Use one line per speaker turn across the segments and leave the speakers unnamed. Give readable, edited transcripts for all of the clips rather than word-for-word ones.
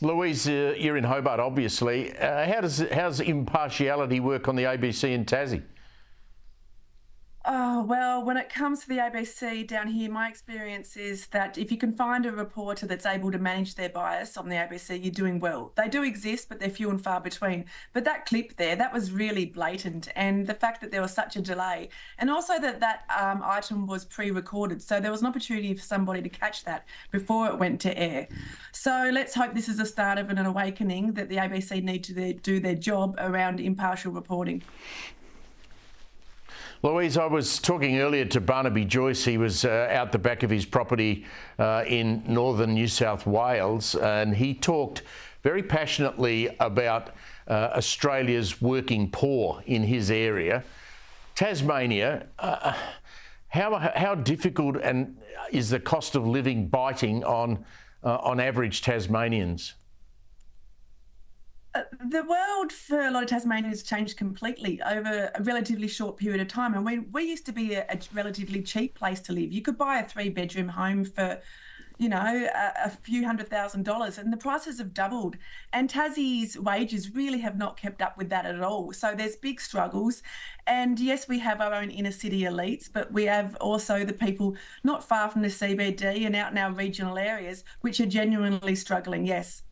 Louise, you're in Hobart, obviously. How's impartiality work on the ABC in Tassie?
Oh, well, when it comes to the ABC down here, my experience is that if you can find a reporter that's able to manage their bias on the ABC, you're doing well. They do exist, but they're few and far between. But that clip there, that was really blatant. And the fact that there was such a delay, and also that item was pre-recorded. So there was an opportunity for somebody to catch that before it went to air. So let's hope this is the start of an awakening that the ABC need to do their job around impartial reporting.
Louise, I was talking earlier to Barnaby Joyce. He was out the back of his property in northern New South Wales, and he talked very passionately about Australia's working poor in his area. Tasmania, how difficult and is the cost of living biting on average Tasmanians?
The world for a lot of Tasmanians has changed completely over a relatively short period of time. And we used to be a relatively cheap place to live. You could buy a 3-bedroom home for, a few $100,000, and the prices have doubled. And Tassie's wages really have not kept up with that at all. So there's big struggles. And yes, we have our own inner city elites, but we have also the people not far from the CBD and out in our regional areas, which are genuinely struggling, yes.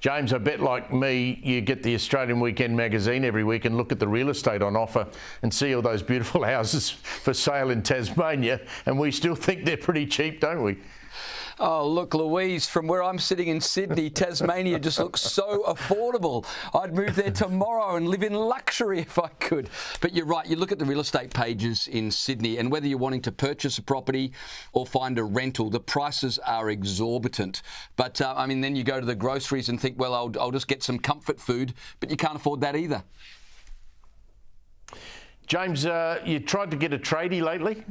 James, I bet like me, you get the Australian Weekend magazine every week and look at the real estate on offer and see all those beautiful houses for sale in Tasmania, and we still think they're pretty cheap, don't we?
Oh, look, Louise, from where I'm sitting in Sydney, Tasmania just looks so affordable. I'd move there tomorrow and live in luxury if I could. But you're right, you look at the real estate pages in Sydney, and whether you're wanting to purchase a property or find a rental, the prices are exorbitant. But, then you go to the groceries and think, well, I'll just get some comfort food, but you can't afford that either.
James, you tried to get a tradie lately?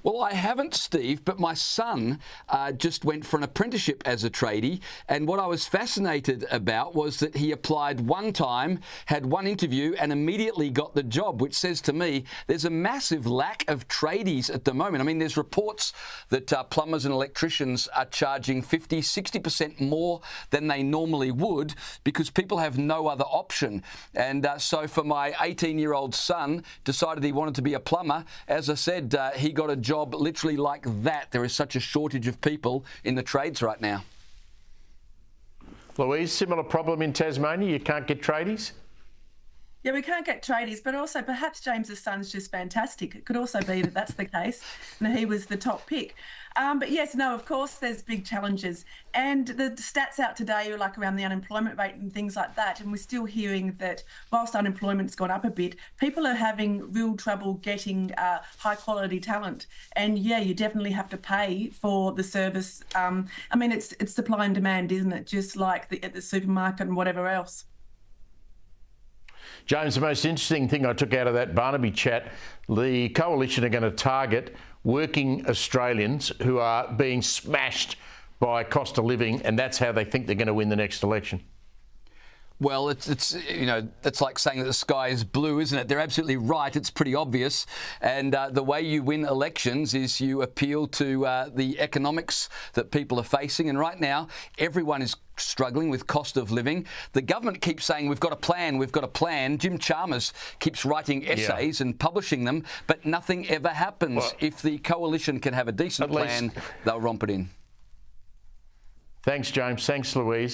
Well, I haven't, Steve, but my son just went for an apprenticeship as a tradie, and what I was fascinated about was that he applied one time, had one interview, and immediately got the job, which says to me there's a massive lack of tradies at the moment. I mean, there's reports that plumbers and electricians are charging 50, 60% more than they normally would because people have no other option. And so for my 18-year-old son, decided he wanted to be a plumber. As I said, he got a job literally like that. There is such a shortage of people in the trades right now.
Louise, similar problem in Tasmania? You can't get tradies?
Yeah, we can't get tradies, but also perhaps James's son's just fantastic. It could also be that that's the case, and he was the top pick. But yes, no, of course, there's big challenges. And the stats out today are like around the unemployment rate and things like that. And we're still hearing that whilst unemployment's gone up a bit, people are having real trouble getting high quality talent. And yeah, you definitely have to pay for the service. It's supply and demand, isn't it? Just like at the supermarket and whatever else.
James, the most interesting thing I took out of that Barnaby chat, the coalition are going to target working Australians who are being smashed by cost of living, and that's how they think they're going to win the next election.
Well, it's like saying that the sky is blue, isn't it? They're absolutely right. It's pretty obvious. And the way you win elections is you appeal to the economics that people are facing. And right now, everyone is struggling with cost of living. The government keeps saying, we've got a plan, we've got a plan. Jim Chalmers keeps writing essays and publishing them, but nothing ever happens. Well, if the coalition can have a decent plan, they'll romp it in.
Thanks, James. Thanks, Louise.